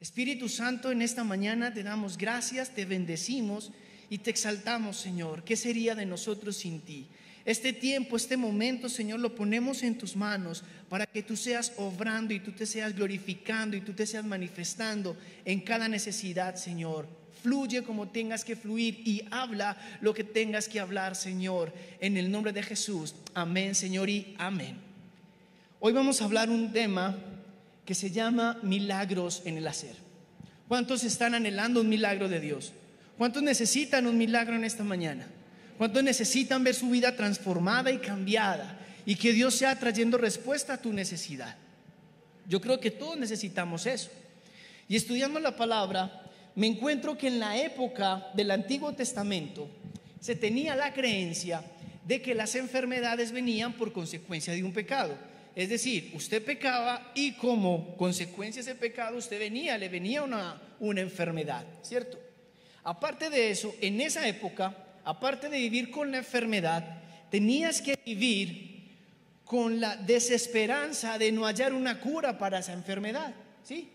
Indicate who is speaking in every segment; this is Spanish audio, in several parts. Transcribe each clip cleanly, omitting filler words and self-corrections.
Speaker 1: Espíritu Santo, en esta mañana te damos gracias, te bendecimos y te exaltamos, Señor. ¿Qué sería de nosotros sin ti? Este tiempo, este momento, Señor, lo ponemos en tus manos para que tú seas obrando y tú te seas glorificando y tú te seas manifestando en cada necesidad, Señor. Fluye como tengas que fluir y habla lo que tengas que hablar, Señor, en el nombre de Jesús. Amén, Señor, y amén. Hoy vamos a hablar un tema que se llama milagros en el hacer. ¿Cuántos están anhelando un milagro de Dios? ¿Cuántos necesitan un milagro en esta mañana? ¿Cuántos necesitan ver su vida transformada y cambiada y que Dios sea trayendo respuesta a tu necesidad? Yo creo que todos necesitamos eso. Y estudiando la palabra, me encuentro que en la época del Antiguo Testamento se tenía la creencia de que las enfermedades venían por consecuencia de un pecado. Es decir, usted pecaba y como consecuencia de ese pecado le venía una enfermedad, ¿cierto? Aparte de eso, en esa época, aparte de vivir con la enfermedad, tenías que vivir con la desesperanza de no hallar una cura para esa enfermedad, ¿sí?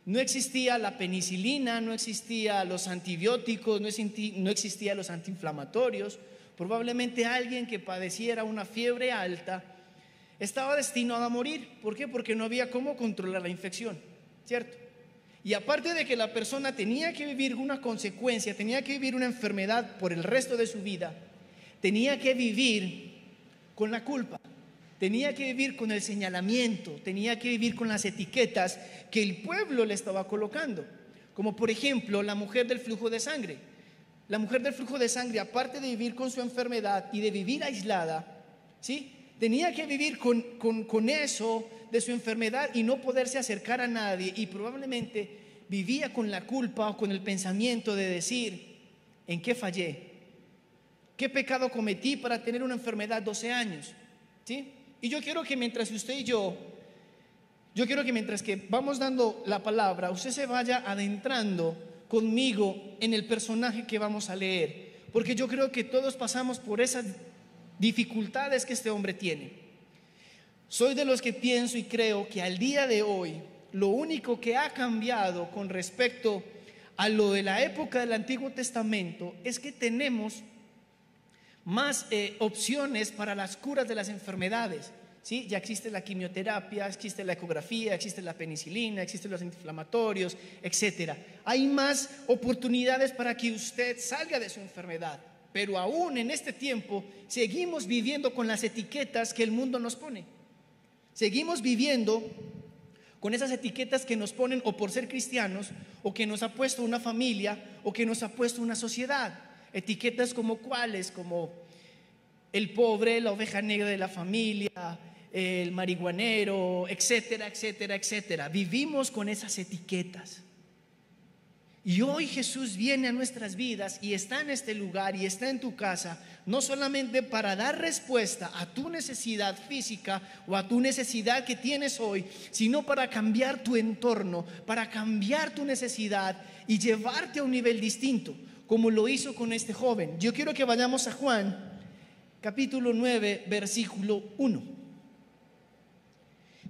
Speaker 1: No existía la penicilina, no existían los antibióticos, no existían los antiinflamatorios. Probablemente alguien que padeciera una fiebre alta estaba destinado a morir. ¿Por qué? Porque no había cómo controlar la infección, ¿cierto? Y aparte de que la persona tenía que vivir una consecuencia, tenía que vivir una enfermedad por el resto de su vida, tenía que vivir con la culpa, tenía que vivir con el señalamiento, tenía que vivir con las etiquetas que el pueblo le estaba colocando. Como por ejemplo la mujer del flujo de sangre. La mujer del flujo de sangre, aparte de vivir con su enfermedad y de vivir aislada, ¿sí?, tenía que vivir con eso de su enfermedad y no poderse acercar a nadie, y probablemente vivía con la culpa o con el pensamiento de decir: ¿en qué fallé? ¿Qué pecado cometí para tener una enfermedad 12 años? ¿Sí? Y yo quiero que mientras usted y yo quiero que mientras que vamos dando la palabra, usted se vaya adentrando conmigo en el personaje que vamos a leer, porque yo creo que todos pasamos por esas dificultades que este hombre tiene. Soy de los que pienso y creo que al día de hoy lo único que ha cambiado con respecto a lo de la época del Antiguo Testamento es que tenemos más opciones para las curas de las enfermedades, ¿sí? Ya existe la quimioterapia, existe la ecografía, existe la penicilina, existen los antiinflamatorios, etcétera. Hay más oportunidades para que usted salga de su enfermedad. Pero aún en este tiempo seguimos viviendo con las etiquetas que el mundo nos pone. Seguimos viviendo con esas etiquetas que nos ponen o por ser cristianos, o que nos ha puesto una familia, o que nos ha puesto una sociedad. Etiquetas como cuáles, como el pobre, la oveja negra de la familia, el marihuanero, etcétera, etcétera, etcétera. Vivimos con esas etiquetas. Y hoy Jesús viene a nuestras vidas y está en este lugar y está en tu casa, no solamente para dar respuesta a tu necesidad física o a tu necesidad que tienes hoy, sino para cambiar tu entorno, para cambiar tu necesidad y llevarte a un nivel distinto, como lo hizo con este joven. Yo quiero que vayamos a Juan, capítulo 9, versículo 1.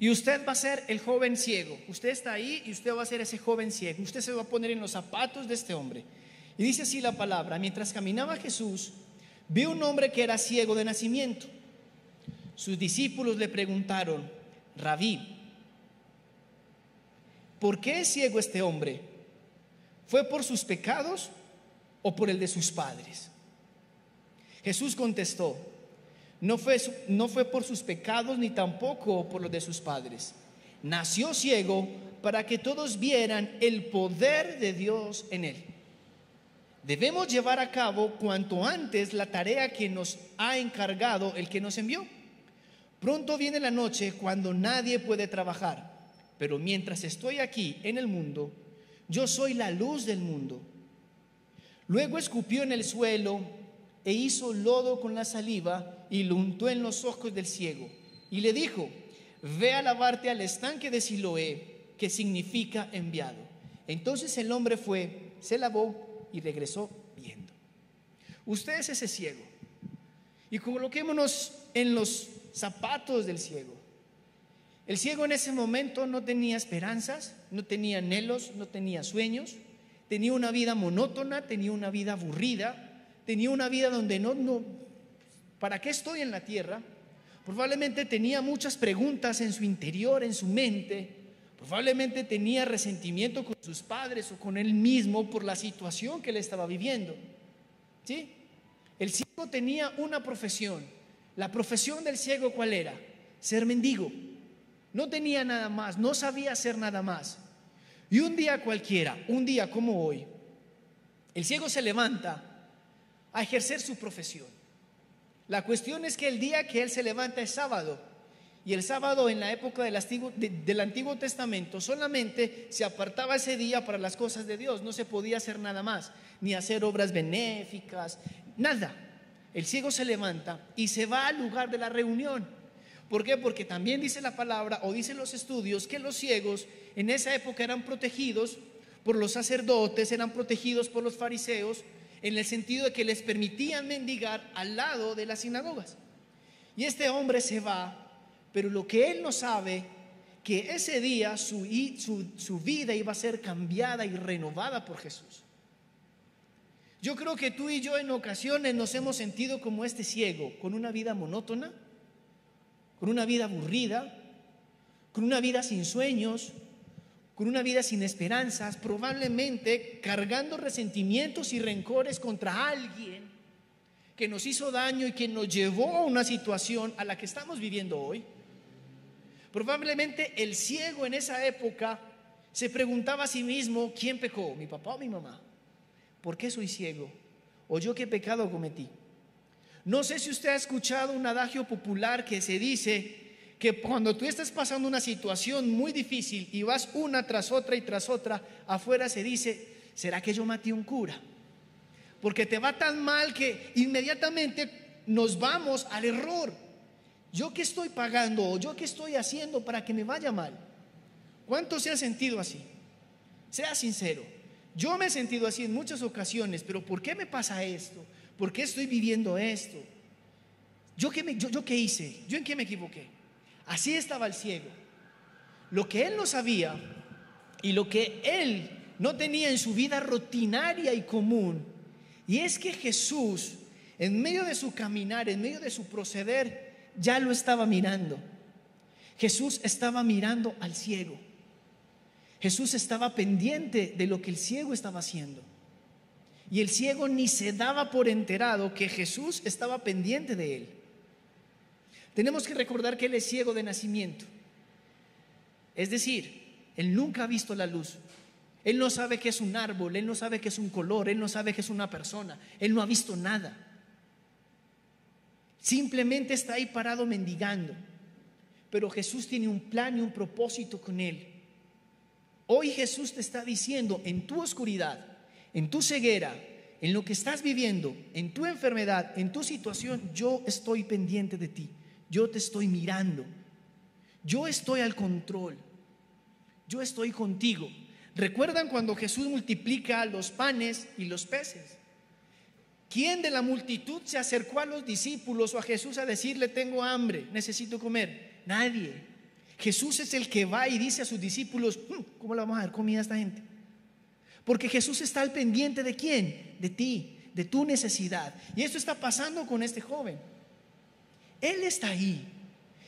Speaker 1: Y usted va a ser el joven ciego. Usted está ahí y usted va a ser ese joven ciego. Usted se va a poner en los zapatos de este hombre. Y dice así la palabra: mientras caminaba Jesús, vio un hombre que era ciego de nacimiento. Sus discípulos le preguntaron: Rabí, ¿por qué es ciego este hombre? ¿Fue por sus pecados o por el de sus padres? Jesús contestó: no fue por sus pecados ni tampoco por los de sus padres. Nació ciego para que todos vieran el poder de Dios en él. Debemos llevar a cabo cuanto antes la tarea que nos ha encargado el que nos envió. Pronto viene la noche cuando nadie puede trabajar, pero mientras estoy aquí en el mundo, yo soy la luz del mundo. Luego escupió en el suelo e hizo lodo con la saliva y lo untó en los ojos del ciego y le dijo: ve a lavarte al estanque de Siloé, que significa enviado. Entonces el hombre fue, se lavó y regresó viendo. Usted es ese ciego, y coloquémonos en los zapatos del ciego. El ciego en ese momento no tenía esperanzas, no tenía anhelos, no tenía sueños, tenía una vida monótona, tenía una vida aburrida, tenía una vida donde ¿para qué estoy en la tierra? Probablemente tenía muchas preguntas en su interior, en su mente. Probablemente tenía resentimiento con sus padres o con él mismo por la situación que él estaba viviendo. ¿Sí? El ciego tenía una profesión. La profesión del ciego, ¿cuál era? Ser mendigo. No tenía nada más, no sabía hacer nada más. Y un día cualquiera, un día como hoy, el ciego se levanta a ejercer su profesión. La cuestión es que el día que él se levanta es sábado. Y el sábado en la época del Antiguo Testamento solamente se apartaba ese día para las cosas de Dios. No se podía hacer nada más, ni hacer obras benéficas, nada. El ciego se levanta y se va al lugar de la reunión. ¿Por qué? Porque también dice la palabra o dicen los estudios que los ciegos en esa época eran protegidos por los sacerdotes, eran protegidos por los fariseos, en el sentido de que les permitían mendigar al lado de las sinagogas. Y este hombre se va, pero lo que él no sabe, que ese día su vida iba a ser cambiada y renovada por Jesús. Yo creo que tú y yo en ocasiones nos hemos sentido como este ciego, con una vida monótona, con una vida aburrida, con una vida sin sueños, con una vida sin esperanzas, probablemente cargando resentimientos y rencores contra alguien que nos hizo daño y que nos llevó a una situación a la que estamos viviendo hoy. Probablemente el ciego en esa época se preguntaba a sí mismo: ¿quién pecó? ¿Mi papá o mi mamá? ¿Por qué soy ciego? ¿O yo qué pecado cometí? No sé si usted ha escuchado un adagio popular que se dice que cuando tú estás pasando una situación muy difícil y vas una tras otra y tras otra, afuera se dice: ¿será que yo maté un cura? Porque te va tan mal que inmediatamente nos vamos al error. ¿Yo qué estoy pagando o yo qué estoy haciendo para que me vaya mal? ¿Cuántos se han sentido así? Sea sincero. Yo me he sentido así en muchas ocasiones, pero ¿por qué me pasa esto? ¿Por qué estoy viviendo esto? ¿Yo qué hice? ¿Yo en qué me equivoqué? Así estaba el ciego. Lo que él no sabía y lo que él no tenía en su vida rutinaria y común, y es que Jesús, en medio de su caminar, en medio de su proceder, ya lo estaba mirando. Jesús estaba mirando al ciego. Jesús estaba pendiente de lo que el ciego estaba haciendo. Y el ciego ni se daba por enterado que Jesús estaba pendiente de él. Tenemos que recordar que él es ciego de nacimiento. Es decir, él nunca ha visto la luz. Él no sabe qué es un árbol, él no sabe qué es un color, él no sabe qué es una persona. Él no ha visto nada. Simplemente está ahí parado mendigando. Pero Jesús tiene un plan y un propósito con él. Hoy Jesús te está diciendo: en tu oscuridad, en tu ceguera, en lo que estás viviendo, en tu enfermedad, en tu situación, yo estoy pendiente de ti. Yo te estoy mirando. Yo estoy al control. Yo estoy contigo. ¿Recuerdan cuando Jesús multiplica los panes y los peces? ¿Quién de la multitud se acercó a los discípulos o a Jesús a decirle: tengo hambre, necesito comer? Nadie. Jesús es el que va y dice a sus discípulos: ¿cómo le vamos a dar comida a esta gente? Porque Jesús está al pendiente ¿de quién? De ti, de tu necesidad. Y esto está pasando con este joven. Él está ahí.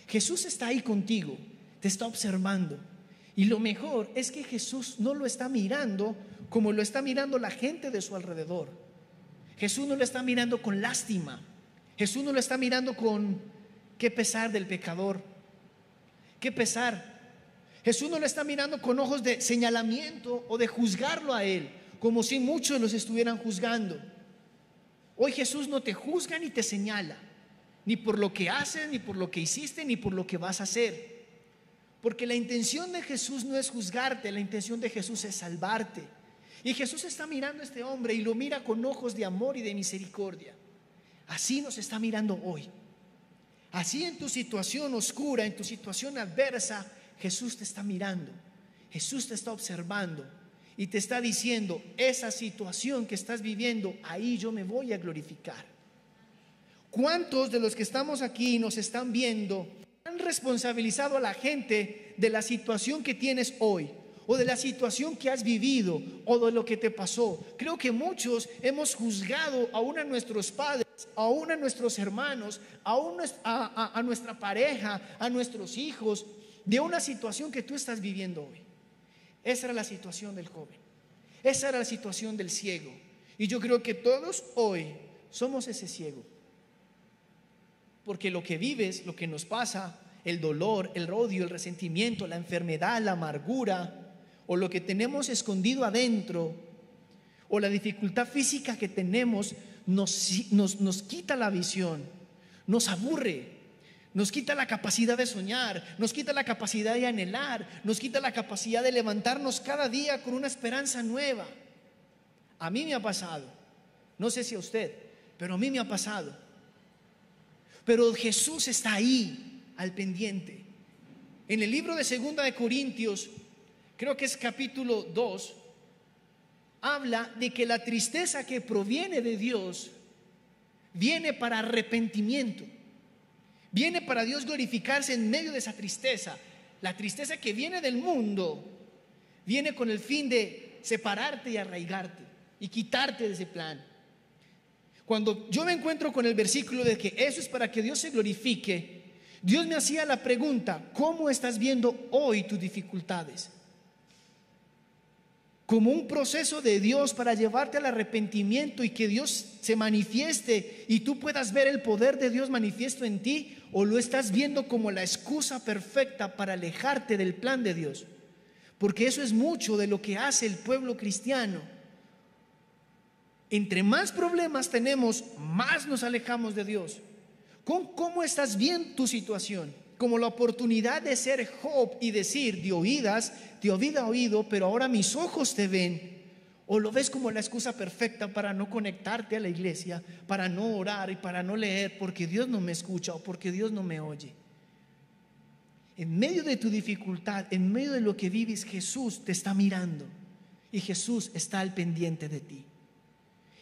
Speaker 1: Jesús está ahí contigo, te está observando. Y lo mejor es que Jesús no lo está mirando como lo está mirando la gente de su alrededor. Jesús no lo está mirando con lástima. Jesús no lo está mirando con qué pesar del pecador, qué pesar. Jesús no lo está mirando con ojos de señalamiento o de juzgarlo a él, como si muchos los estuvieran juzgando. Hoy Jesús no te juzga ni te señala, ni por lo que haces, ni por lo que hiciste, ni por lo que vas a hacer. Porque la intención de Jesús no es juzgarte, la intención de Jesús es salvarte. Y Jesús está mirando a este hombre y lo mira con ojos de amor y de misericordia. Así nos está mirando hoy. Así en tu situación oscura, en tu situación adversa, Jesús te está mirando. Jesús te está observando y te está diciendo: esa situación que estás viviendo, ahí yo me voy a glorificar. ¿Cuántos de los que estamos aquí nos están viendo han han responsabilizado a la gente de la situación que tienes hoy, o de la situación que has vivido, o de lo que te pasó. Creo que muchos hemos juzgado aún a nuestros padres, aún a nuestros hermanos, aún a nuestra pareja, a nuestros hijos, de una situación que tú estás viviendo hoy. Esa era la situación del joven, esa era la situación del ciego. Y yo creo que todos hoy somos ese ciego, porque lo que vives, lo que nos pasa, el dolor, el odio, el resentimiento, la enfermedad, la amargura, o lo que tenemos escondido adentro, o la dificultad física que tenemos, nos quita la visión, nos aburre, nos quita la capacidad de soñar, nos quita la capacidad de anhelar, nos quita la capacidad de levantarnos cada día con una esperanza nueva. A mí me ha pasado, no sé si a usted, pero a mí me ha pasado. Pero Jesús está ahí, al pendiente. En el libro de 2 de Corintios, creo que es capítulo 2, habla de que la tristeza que proviene de Dios viene para arrepentimiento, viene para Dios glorificarse en medio de esa tristeza. La tristeza que viene del mundo viene con el fin de separarte y arraigarte y quitarte de ese plan. Cuando yo me encuentro con el versículo de que eso es para que Dios se glorifique, Dios me hacía la pregunta: ¿cómo estás viendo hoy tus dificultades? Como un proceso de Dios para llevarte al arrepentimiento y que Dios se manifieste y tú puedas ver el poder de Dios manifiesto en ti, o lo estás viendo como la excusa perfecta para alejarte del plan de Dios. Porque eso es mucho de lo que hace el pueblo cristiano. Entre más problemas tenemos, más nos alejamos de Dios. ¿Cómo estás viendo tu situación? Como la oportunidad de ser Job y decir: de oídas te había oído, pero ahora mis ojos te ven. O lo ves como la excusa perfecta para no conectarte a la iglesia, para no orar y para no leer, porque Dios no me escucha o porque Dios no me oye. En medio de tu dificultad, en medio de lo que vives, Jesús te está mirando y Jesús está al pendiente de ti.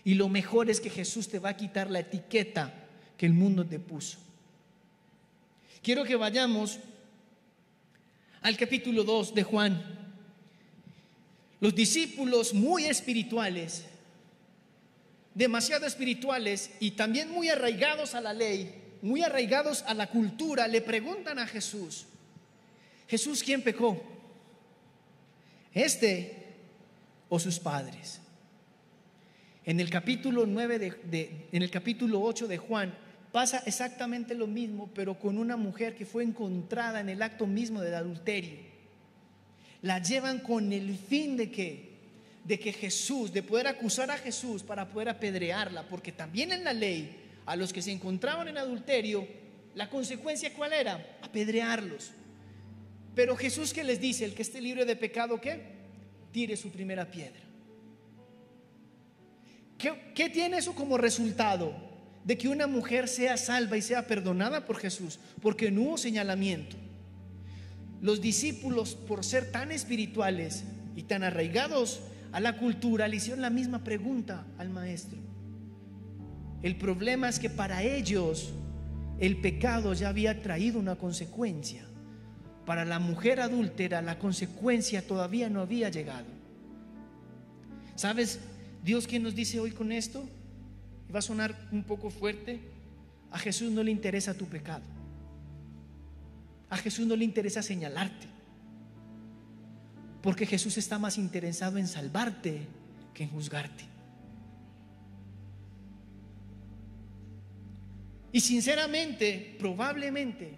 Speaker 1: Y lo mejor es que Jesús te va a quitar la etiqueta que el mundo te puso. Quiero que vayamos al capítulo 2 de Juan. Los discípulos, muy espirituales, demasiado espirituales y también muy arraigados a la ley, muy arraigados a la cultura, le preguntan a Jesús: Jesús, ¿quién pecó? ¿Este o sus padres? En el capítulo 8 de Juan pasa exactamente lo mismo, pero con una mujer que fue encontrada en el acto mismo del adulterio. La llevan con el fin de que Jesús, de poder acusar a Jesús para poder apedrearla, porque también en la ley, a los que se encontraban en adulterio, la consecuencia ¿cuál era? Apedrearlos. Pero Jesús, ¿qué les dice? El que esté libre de pecado, ¿qué? Tire su primera piedra. ¿Qué tiene eso como resultado? De que una mujer sea salva y sea perdonada por Jesús, porque no hubo señalamiento. Los discípulos, por ser tan espirituales y tan arraigados a la cultura, le hicieron la misma pregunta al maestro. El problema es que para ellos el pecado ya había traído una consecuencia. Para la mujer adúltera la consecuencia todavía no había llegado. ¿Sabes Dios qué nos dice hoy con esto? Va a sonar un poco fuerte. A Jesús no le interesa tu pecado. A Jesús no le interesa señalarte, porque Jesús está más interesado en salvarte que en juzgarte. Y sinceramente, probablemente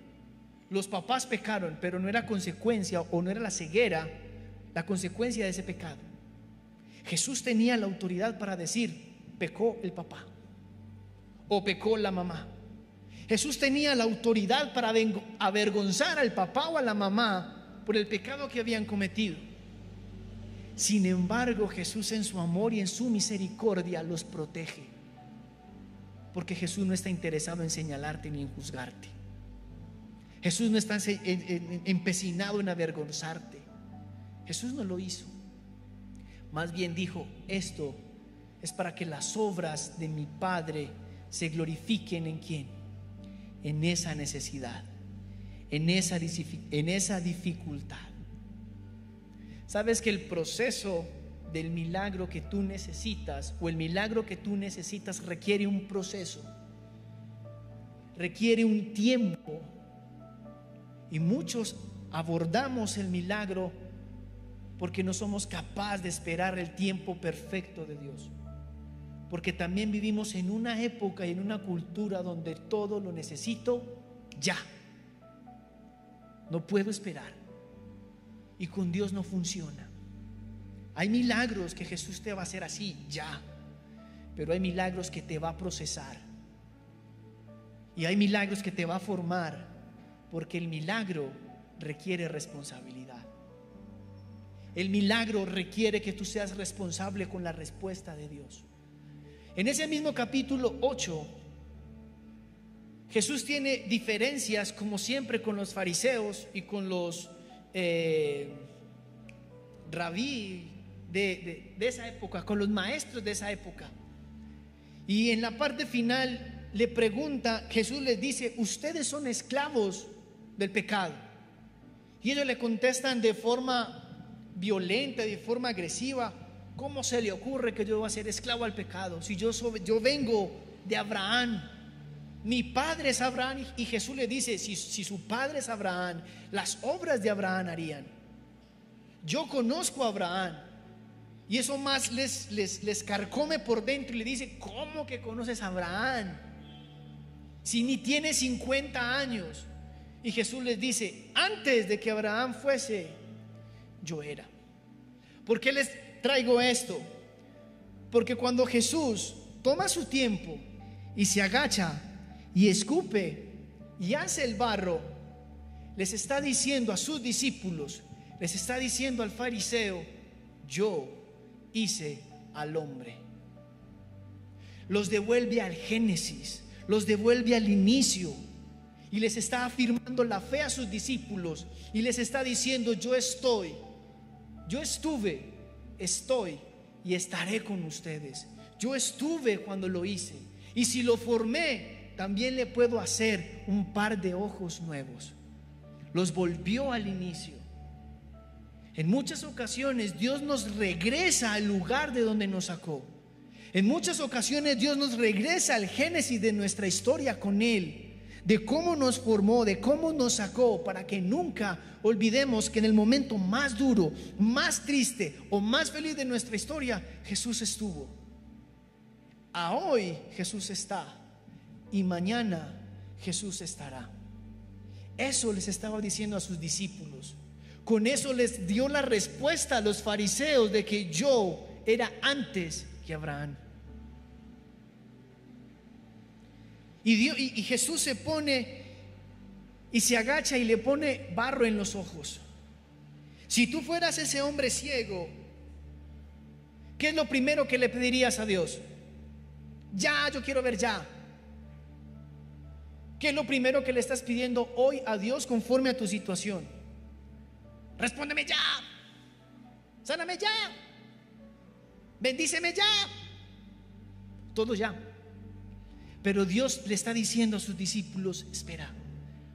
Speaker 1: los papás pecaron, pero no era consecuencia o no era la ceguera la consecuencia de ese pecado. Jesús tenía la autoridad para decir: pecó el papá o pecó la mamá. Jesús tenía la autoridad para avergonzar al papá o a la mamá por el pecado que habían cometido. Sin embargo, Jesús en su amor y en su misericordia los protege, porque Jesús no está interesado en señalarte ni en juzgarte. Jesús no está empecinado en avergonzarte. Jesús no lo hizo. Más bien dijo: esto es para que las obras de mi Padre se glorifiquen. ¿En quién? En esa necesidad, en esa dificultad. Sabes que el proceso del milagro que tú necesitas, o el milagro que tú necesitas, requiere un proceso, requiere un tiempo. Y muchos abordamos el milagro porque no somos capaces de esperar el tiempo perfecto de Dios. Porque también vivimos en una época y en una cultura donde todo lo necesito ya. No puedo esperar. Y con Dios no funciona. Hay milagros que Jesús te va a hacer así, ya. Pero hay milagros que te va a procesar. Y hay milagros que te va a formar, porque el milagro requiere responsabilidad. El milagro requiere que tú seas responsable con la respuesta de Dios. En ese mismo capítulo 8, Jesús tiene diferencias, como siempre, con los fariseos y con los rabí de esa época, con los maestros de esa época. Y en la parte final le pregunta, Jesús les dice: ustedes son esclavos del pecado. Y ellos le contestan de forma violenta, de forma agresiva: ¿cómo se le ocurre que yo voy a ser esclavo al pecado? Si yo vengo de Abraham, mi padre es Abraham. Y Jesús le dice: si su padre es Abraham, las obras de Abraham harían. Yo conozco a Abraham. Y eso más les carcome por dentro y le dice: ¿cómo que conoces a Abraham si ni tiene 50 años? Y Jesús les dice: antes de que Abraham fuese, yo era. ¿Por qué les traigo esto? Porque cuando Jesús toma su tiempo y se agacha y escupe y hace el barro, les está diciendo a sus discípulos, les está diciendo al fariseo: yo hice al hombre. Los devuelve al Génesis, los devuelve al inicio, y les está afirmando la fe a sus discípulos y les está diciendo: yo estuve, estoy y estaré con ustedes. Yo estuve cuando lo hice, y si lo formé, también le puedo hacer un par de ojos nuevos. Los volvió al inicio. En muchas ocasiones Dios nos regresa al lugar de donde nos sacó. En muchas ocasiones Dios nos regresa al génesis de nuestra historia con Él, de cómo nos formó, de cómo nos sacó, para que nunca olvidemos que en el momento más duro, más triste o más feliz de nuestra historia, Jesús estuvo. A hoy Jesús está, y mañana Jesús estará. Eso les estaba diciendo a sus discípulos. Con eso les dio la respuesta a los fariseos de que yo era antes que Abraham. Y Jesús se pone y se agacha y le pone barro en los ojos. Si tú fueras ese hombre ciego, ¿qué es lo primero que le pedirías a Dios? Ya, yo quiero ver ya. ¿Qué es lo primero que le estás pidiendo hoy a Dios conforme a tu situación? Respóndeme ya, sáname ya, bendíceme ya, todo ya. Pero Dios le está diciendo a sus discípulos: espera,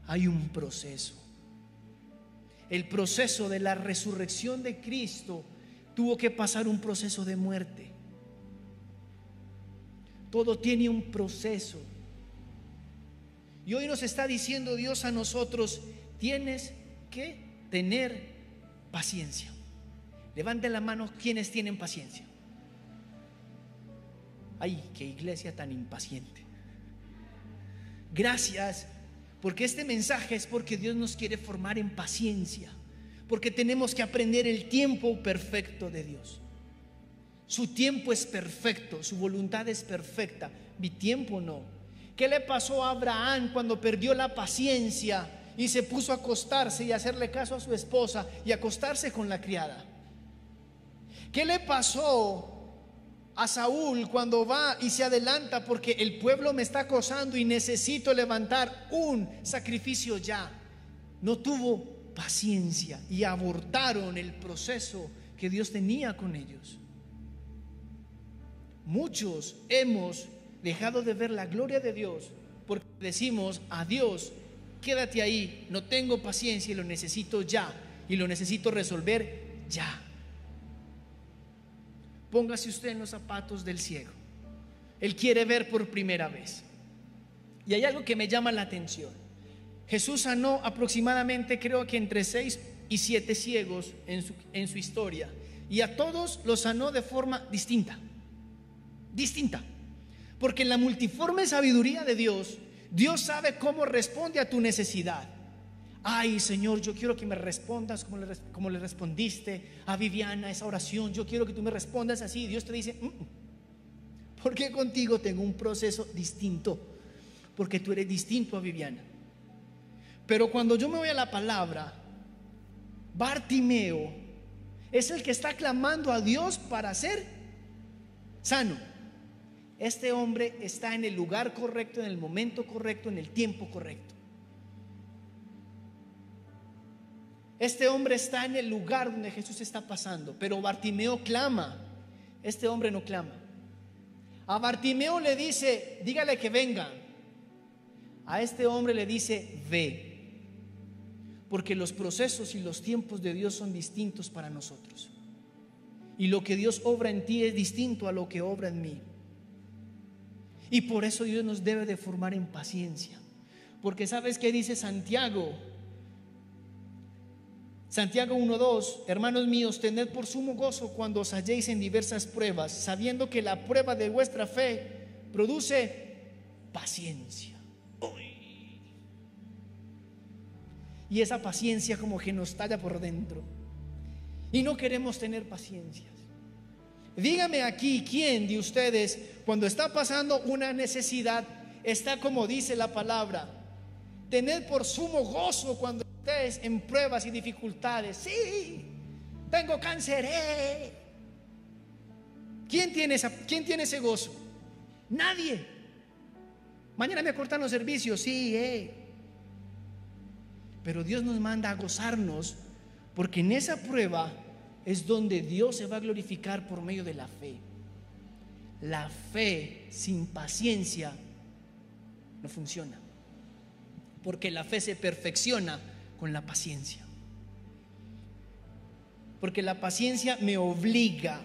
Speaker 1: hay un proceso. El proceso de la resurrección de Cristo tuvo que pasar un proceso de muerte. Todo tiene un proceso. Y hoy nos está diciendo Dios a nosotros: tienes que tener paciencia. Levanten la mano quienes tienen paciencia. Ay, qué iglesia tan impaciente. Gracias, porque este mensaje es porque Dios nos quiere formar en paciencia, porque tenemos que aprender el tiempo perfecto de Dios. Su tiempo es perfecto, su voluntad es perfecta, mi tiempo no. ¿Qué le pasó a Abraham cuando perdió la paciencia y se puso a acostarse y a hacerle caso a su esposa y acostarse con la criada? ¿Qué le pasó a Saúl cuando va y se adelanta porque el pueblo me está acosando y necesito levantar un sacrificio ya? No tuvo paciencia y abortaron el proceso que Dios tenía con ellos. Muchos hemos dejado de ver la gloria de Dios porque decimos: a Dios quédate ahí, no tengo paciencia y lo necesito ya, y lo necesito resolver ya. Póngase usted en los zapatos del ciego. Él quiere ver por primera vez. Y hay algo que me llama la atención. Jesús sanó aproximadamente, creo que entre 6 y 7 ciegos en su historia, y a todos los sanó de forma distinta, porque en la multiforme sabiduría de Dios, Dios sabe cómo responde a tu necesidad. Ay, Señor, yo quiero que me respondas como le respondiste a Viviana esa oración. Yo quiero que tú me respondas así. Dios te dice, porque contigo tengo un proceso distinto, porque tú eres distinto a Viviana. Pero cuando yo me voy a la palabra, Bartimeo es el que está clamando a Dios para ser sano. Este hombre está en el lugar correcto, en el momento correcto, en el tiempo correcto. Este hombre está en el lugar donde Jesús está pasando, pero Bartimeo clama. Este hombre no clama. A Bartimeo le dice, dígale que venga. A este hombre le dice, ve. Porque los procesos y los tiempos de Dios son distintos para nosotros. Y lo que Dios obra en ti es distinto a lo que obra en mí. Y por eso Dios nos debe de formar en paciencia. Porque ¿sabes qué dice Santiago? Santiago 1:2, hermanos míos, tened por sumo gozo cuando os halléis en diversas pruebas, sabiendo que la prueba de vuestra fe produce paciencia. Y esa paciencia como que nos talla por dentro. Y no queremos tener paciencias. Dígame aquí, ¿quién de ustedes cuando está pasando una necesidad está como dice la palabra? Tened por sumo gozo cuando estés en pruebas y dificultades. Sí, tengo cáncer. ¿Quién tiene ese gozo? Nadie. Mañana me cortan los servicios. Sí, Pero Dios nos manda a gozarnos, porque en esa prueba es donde Dios se va a glorificar por medio de la fe. La fe sin paciencia no funciona, porque la fe se perfecciona con la paciencia. Porque la paciencia me obliga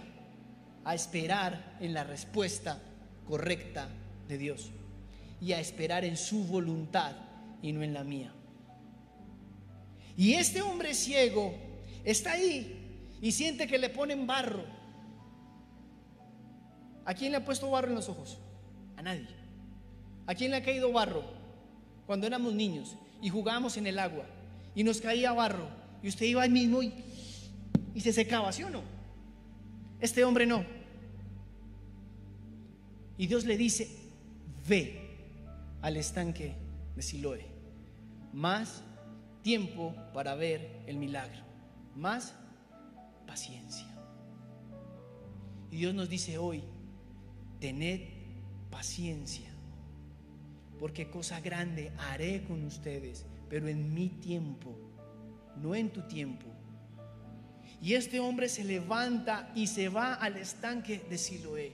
Speaker 1: a esperar en la respuesta correcta de Dios y a esperar en su voluntad y no en la mía. Y este hombre ciego está ahí y siente que le ponen barro. ¿A quién le ha puesto barro en los ojos? A nadie. ¿A quién le ha caído barro? Cuando éramos niños y jugábamos en el agua y nos caía barro y usted iba ahí mismo y se secaba, ¿sí o no? Este hombre no. Y Dios le dice, ve al estanque de Siloé. Más tiempo para ver el milagro, más paciencia. Y Dios nos dice hoy, tened paciencia, porque cosa grande haré con ustedes, pero en mi tiempo, no en tu tiempo. Y este hombre se levanta y se va al estanque de Siloé.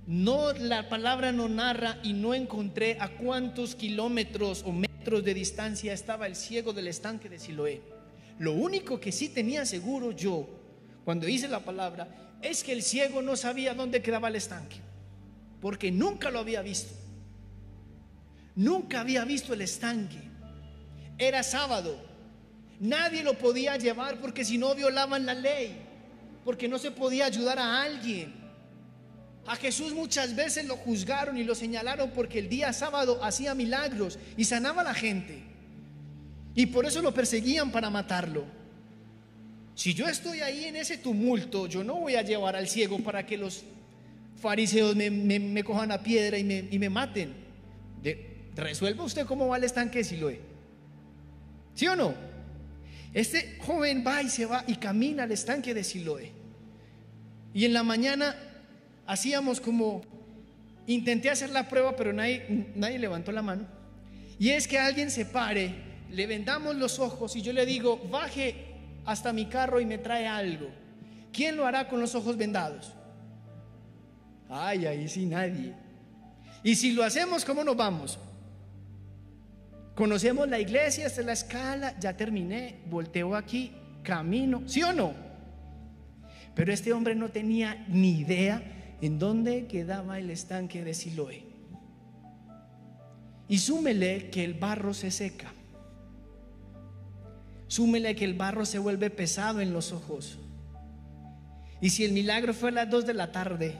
Speaker 1: No, la palabra no narra y no encontré a cuántos kilómetros o metros de distancia estaba el ciego del estanque de Siloé. Lo único que sí tenía seguro yo, cuando hice la palabra, es que el ciego no sabía dónde quedaba el estanque, porque nunca lo había visto. Nunca había visto el estanque. Era sábado. Nadie lo podía llevar porque si no violaban la ley, porque no se podía ayudar a alguien. A Jesús muchas veces lo juzgaron y lo señalaron porque el día sábado hacía milagros y sanaba a la gente, y por eso lo perseguían para matarlo. Si yo estoy ahí en ese tumulto, yo no voy a llevar al ciego para que los fariseos me cojan a piedra y me maten. Resuelva usted cómo va el estanque de Siloé, ¿sí o no? Este joven va y se va y camina al estanque de Siloé. Y en la mañana hacíamos como, intenté hacer la prueba, pero nadie levantó la mano. Y es que alguien se pare, le vendamos los ojos y yo le digo, baje hasta mi carro y me trae algo. ¿Quién lo hará con los ojos vendados? Ay, ahí sí nadie. Y si lo hacemos, ¿cómo nos vamos? Conocemos la iglesia, esta es la escala, ya terminé, volteo aquí, camino, ¿sí o no? Pero este hombre no tenía ni idea en dónde quedaba el estanque de Siloé. Y súmele que el barro se seca, súmele que el barro se vuelve pesado en los ojos. Y si el milagro fue a las 2 de la tarde,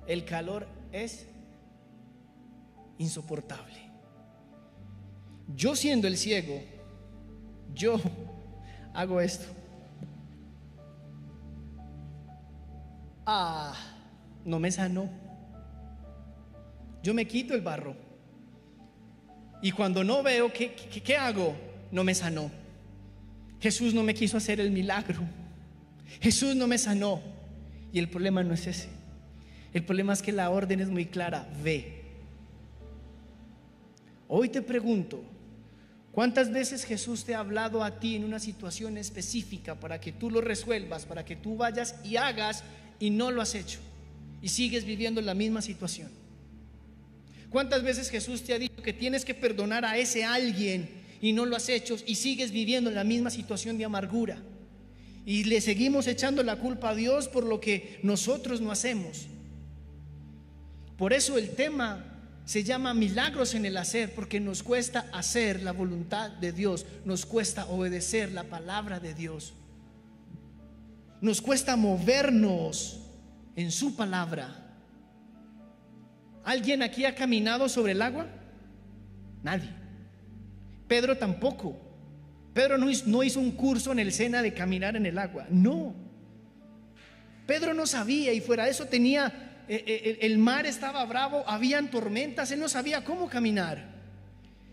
Speaker 1: el calor es insoportable. Yo, siendo el ciego, yo hago esto. No me sanó. Yo me quito el barro. Y cuando no veo, ¿qué hago? No me sanó. Jesús no me quiso hacer el milagro. Jesús no me sanó. Y el problema no es ese. El problema es que la orden es muy clara: ve. Hoy te pregunto, ¿cuántas veces Jesús te ha hablado a ti en una situación específica para que tú lo resuelvas, para que tú vayas y hagas, y no lo has hecho y sigues viviendo la misma situación? ¿Cuántas veces Jesús te ha dicho que tienes que perdonar a ese alguien y no lo has hecho y sigues viviendo en la misma situación de amargura? Y le seguimos echando la culpa a Dios por lo que nosotros no hacemos. Por eso el tema se llama milagros en el hacer, porque nos cuesta hacer la voluntad de Dios, nos cuesta obedecer la palabra de Dios, nos cuesta movernos en su palabra. ¿Alguien aquí ha caminado sobre el agua? Nadie. Pedro tampoco. Pedro no hizo un curso en el SENA de caminar en el agua. No. Pedro no sabía, y fuera de eso tenía el mar estaba bravo, habían tormentas, él no sabía cómo caminar.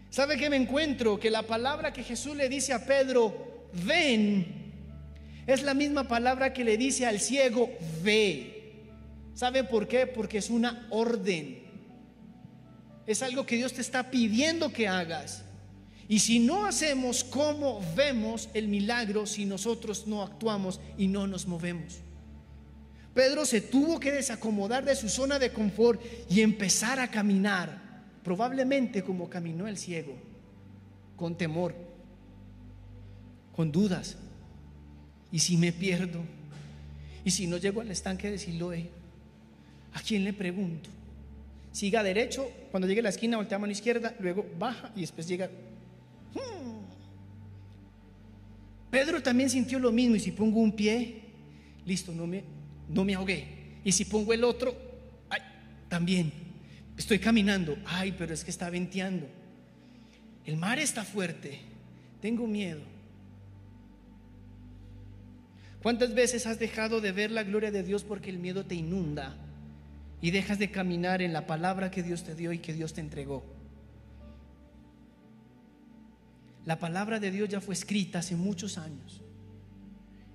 Speaker 1: ¿Sabe qué me encuentro? Que la palabra que Jesús le dice a Pedro, ven, es la misma palabra que le dice al ciego, ve. ¿Sabe por qué? Porque es una orden. Es algo que Dios te está pidiendo que hagas. Y si no hacemos, ¿cómo vemos el milagro si nosotros no actuamos y no nos movemos? Pedro se tuvo que desacomodar de su zona de confort y empezar a caminar, probablemente como caminó el ciego, con temor, con dudas. ¿Y si me pierdo? ¿Y si no llego al estanque de Siloé? ¿A quién le pregunto? Siga derecho, cuando llegue a la esquina voltea a mano izquierda, luego baja y después llega. Pedro también sintió lo mismo. ¿Y si pongo un pie? Listo, no me ahogué. Y si pongo el otro, ay, también estoy caminando. Ay, pero es que está venteando. El mar está fuerte. Tengo miedo. ¿Cuántas veces has dejado de ver la gloria de Dios porque el miedo te inunda y dejas de caminar en la palabra que Dios te dio y que Dios te entregó? La palabra de Dios ya fue escrita hace muchos años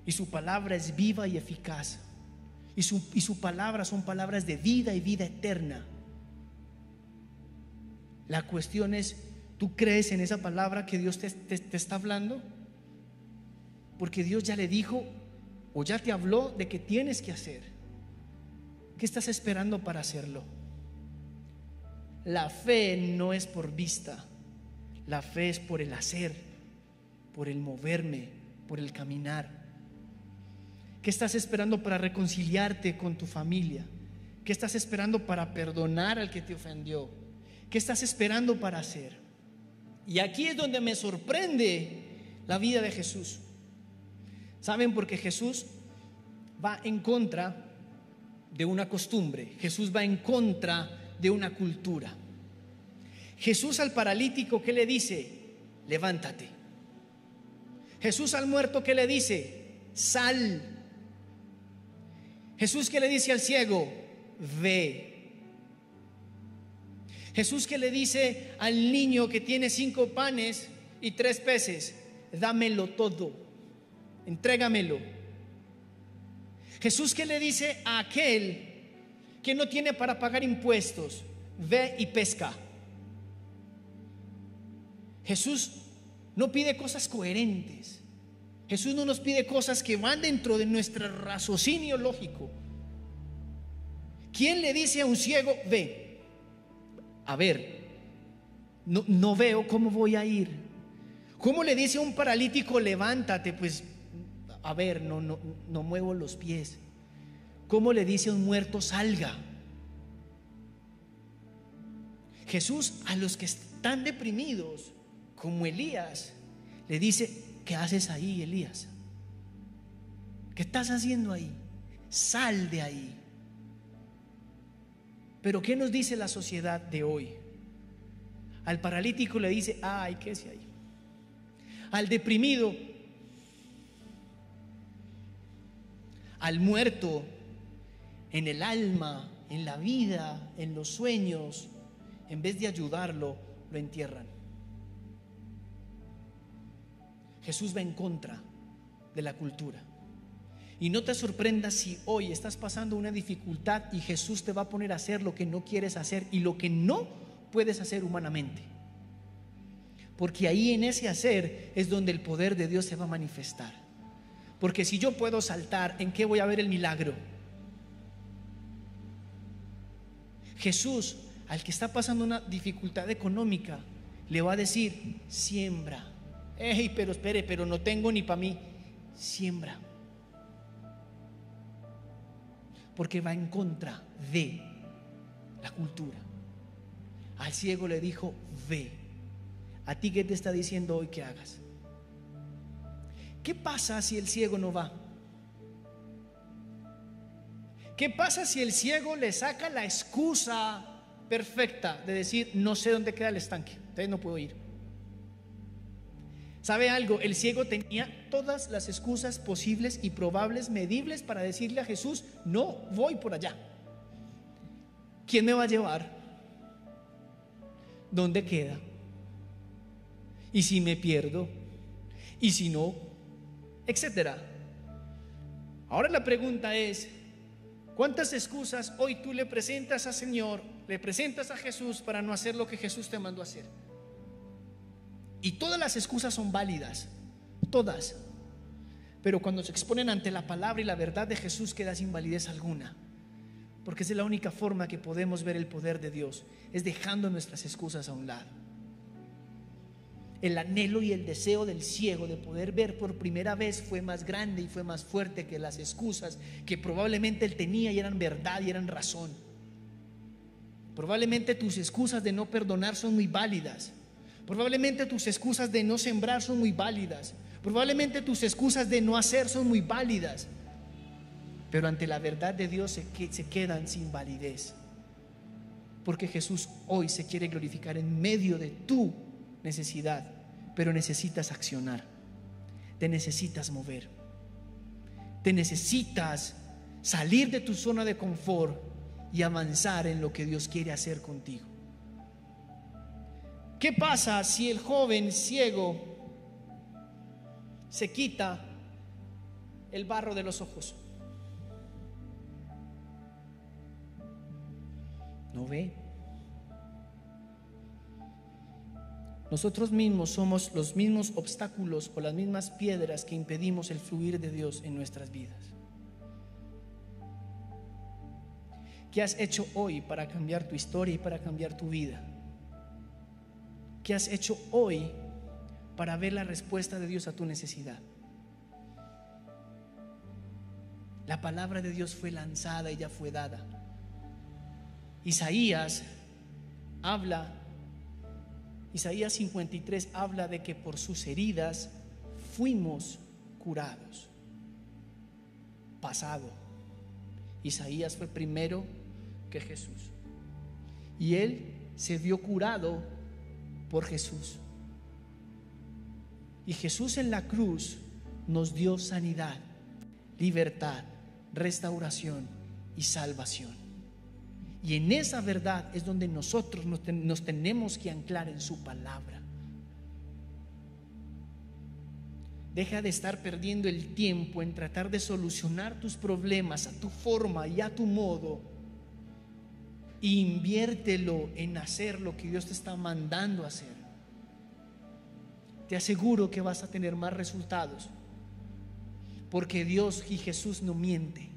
Speaker 1: y su palabra es viva y eficaz, y su palabra son palabras de vida y vida eterna. La cuestión es, ¿tú crees en esa palabra que Dios te está hablando? Porque Dios ya le dijo o ya te habló de que tienes que hacer. ¿Qué estás esperando para hacerlo? La fe no es por vista. La fe es por el hacer, por el moverme, por el caminar. ¿Qué estás esperando para reconciliarte con tu familia? ¿Qué estás esperando para perdonar al que te ofendió? ¿Qué estás esperando para hacer? Y aquí es donde me sorprende la vida de Jesús. ¿Saben? Porque Jesús va en contra de una costumbre. Jesús va en contra de una cultura. Jesús al paralítico, ¿qué le dice? Levántate. Jesús al muerto, ¿qué le dice? Sal. Jesús, ¿qué le dice al ciego? Ve. Jesús, ¿qué le dice al niño que tiene 5 panes y 3 peces? Dámelo todo, entrégamelo. Jesús, ¿qué le dice a aquel que no tiene para pagar impuestos? Ve y pesca. Jesús no pide cosas coherentes. Jesús no nos pide cosas que van dentro de nuestro raciocinio lógico. ¿Quién le dice a un ciego, ve? A ver, no veo cómo voy a ir. ¿Cómo le dice a un paralítico, levántate? Pues, a ver, no muevo los pies. ¿Cómo le dice a un muerto, salga? Jesús a los que están deprimidos, como Elías, le dice, ¿qué haces ahí, Elías? ¿Qué estás haciendo ahí? Sal de ahí. Pero ¿qué nos dice la sociedad de hoy? Al paralítico le dice, ay, quédese ahí. Al deprimido, al muerto en el alma, en la vida, en los sueños, en vez de ayudarlo, lo entierran. Jesús va en contra de la cultura. Y no te sorprendas si hoy estás pasando una dificultad y Jesús te va a poner a hacer lo que no quieres hacer y lo que no puedes hacer humanamente. Porque ahí en ese hacer es donde el poder de Dios se va a manifestar. Porque si yo puedo saltar, ¿en qué voy a ver el milagro? Jesús, al que está pasando una dificultad económica, le va a decir, siembra. Ey, pero espere, pero no tengo ni para mí. Siembra. Porque va en contra de la cultura. Al ciego le dijo, ve. ¿A ti qué te está diciendo hoy que hagas? ¿Qué pasa si el ciego no va? ¿Qué pasa si el ciego le saca la excusa perfecta de decir, no sé dónde queda el estanque, entonces no puedo ir? ¿Sabe algo? El ciego tenía todas las excusas posibles y probables, medibles, para decirle a Jesús, no voy por allá. ¿Quién me va a llevar? ¿Dónde queda? ¿Y si me pierdo? ¿Y si no? Etcétera. Ahora la pregunta es, ¿cuántas excusas hoy tú le presentas al Señor, le presentas a Jesús para no hacer lo que Jesús te mandó a hacer? Y todas las excusas son válidas, todas. Pero cuando se exponen ante la palabra y la verdad de Jesús, queda sin validez alguna. Porque es la única forma que podemos ver el poder de Dios, es dejando nuestras excusas a un lado. El anhelo y el deseo del ciego de poder ver por primera vez fue más grande y fue más fuerte que las excusas que probablemente él tenía y eran verdad y eran razón. Probablemente tus excusas de no perdonar son muy válidas. Probablemente tus excusas de no sembrar son muy válidas. Probablemente tus excusas de no hacer son muy válidas. Pero ante la verdad de Dios se quedan sin validez. Porque Jesús hoy se quiere glorificar en medio de tu necesidad. Pero necesitas accionar. Te necesitas mover. Te necesitas salir de tu zona de confort y avanzar en lo que Dios quiere hacer contigo. ¿Qué pasa si el joven ciego se quita el barro de los ojos? ¿No ve? Nosotros mismos somos los mismos obstáculos o las mismas piedras que impedimos el fluir de Dios en nuestras vidas. ¿Qué has hecho hoy para cambiar tu historia y para cambiar tu vida? ¿Qué has hecho hoy para ver la respuesta de Dios a tu necesidad? La palabra de Dios fue lanzada y ya fue dada. Isaías 53 habla de que por sus heridas fuimos curados. Pasado. Isaías fue primero que Jesús. Y él se vio curado por Jesús. Y Jesús en la cruz nos dio sanidad, libertad, restauración y salvación. Y en esa verdad es donde nosotros nos tenemos que anclar en su palabra. Deja de estar perdiendo el tiempo en tratar de solucionar tus problemas a tu forma y a tu modo. E inviértelo en hacer lo que Dios te está mandando a hacer. Te aseguro que vas a tener más resultados, porque Dios y Jesús no miente.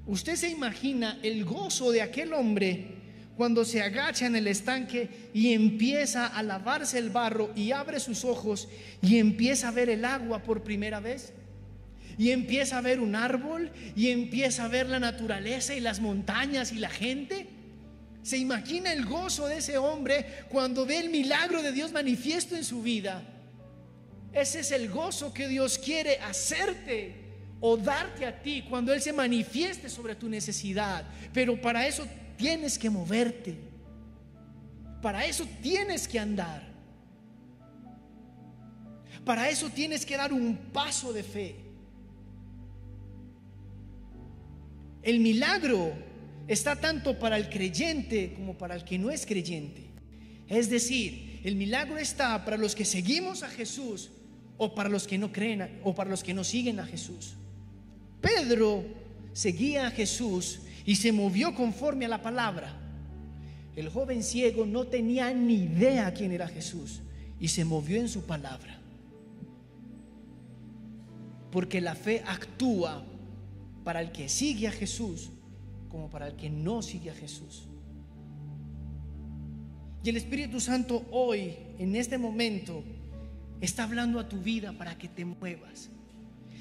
Speaker 1: Usted se imagina el gozo de aquel hombre cuando se agacha en el estanque y empieza a lavarse el barro y abre sus ojos y empieza a ver el agua por primera vez? Y empieza a ver un árbol y empieza a ver la naturaleza y las montañas y la gente. ¿Se imagina el gozo de ese hombre cuando ve el milagro de Dios manifiesto en su vida? Ese es el gozo que Dios quiere hacerte o darte a ti cuando Él se manifieste sobre tu necesidad. Pero para eso tienes que moverte, para eso tienes que andar, para eso tienes que dar un paso de fe. El milagro está tanto para el creyente como para el que no es creyente. Es decir, el milagro está para los que seguimos a Jesús o para los que no creen o para los que no siguen a Jesús. Pedro seguía a Jesús y se movió conforme a la palabra. El joven ciego no tenía ni idea quién era Jesús y se movió en su palabra. Porque la fe actúa para el que sigue a Jesús como para el que no sigue a Jesús. Y el Espíritu Santo hoy, en este momento, está hablando a tu vida para que te muevas.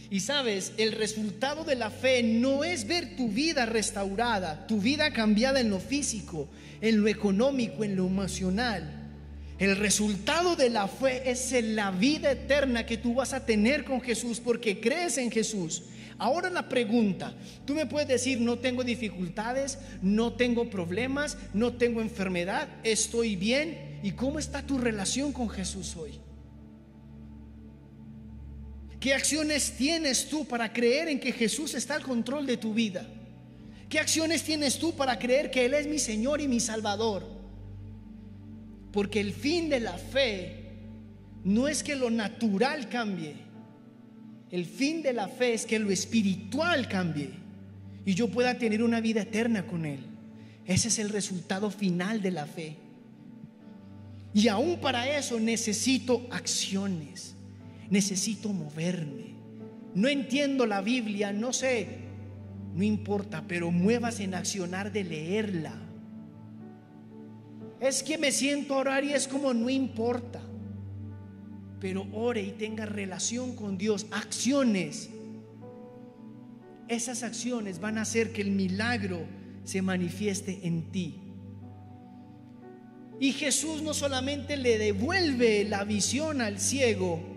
Speaker 1: Y sabes, el resultado de la fe no es ver tu vida restaurada, tu vida cambiada en lo físico, en lo económico, en lo emocional. El resultado de la fe es la vida eterna que tú vas a tener con Jesús porque crees en Jesús. Ahora la pregunta, tú me puedes decir: no tengo dificultades, no tengo problemas, no tengo enfermedad, estoy bien. ¿Y cómo está tu relación con Jesús hoy? ¿Qué acciones tienes tú para creer en que Jesús está al control de tu vida? ¿Qué acciones tienes tú para creer que Él es mi Señor y mi Salvador? Porque el fin de la fe no es que lo natural cambie. El fin de la fe es que lo espiritual cambie y yo pueda tener una vida eterna con Él. Ese es el resultado final de la fe. Y aún para eso necesito acciones. Necesito moverme. No entiendo la Biblia, no sé, no importa, pero muevas en accionar de leerla. Es que me siento a orar y es como no importa, pero ore y tenga relación con Dios. Acciones. Esas acciones van a hacer que el milagro se manifieste en ti. Y Jesús no solamente le devuelve la visión al ciego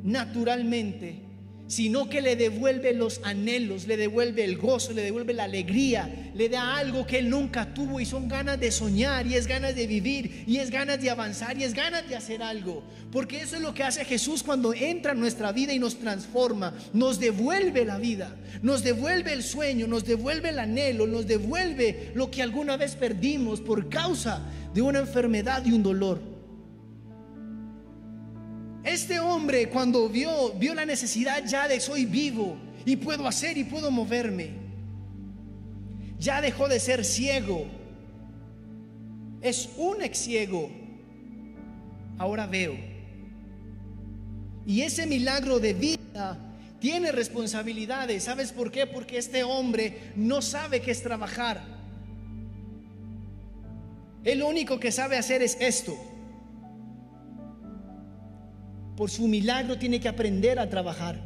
Speaker 1: naturalmente, sino que le devuelve los anhelos, le devuelve el gozo, le devuelve la alegría, le da algo que él nunca tuvo, y son ganas de soñar, y es ganas de vivir, y es ganas de avanzar, y es ganas de hacer algo. Porque eso es lo que hace Jesús cuando entra en nuestra vida y nos transforma. Nos devuelve la vida, nos devuelve el sueño, nos devuelve el anhelo, nos devuelve lo que alguna vez perdimos por causa de una enfermedad y un dolor. Este hombre, cuando vio la necesidad ya de soy vivo y puedo hacer y puedo moverme, ya dejó de ser ciego. Es un ex ciego, ahora veo. Y ese milagro de vida tiene responsabilidades. ¿Sabes por qué? Porque este hombre no sabe qué es trabajar. Él lo único que sabe hacer es esto. Por su milagro tiene que aprender a trabajar.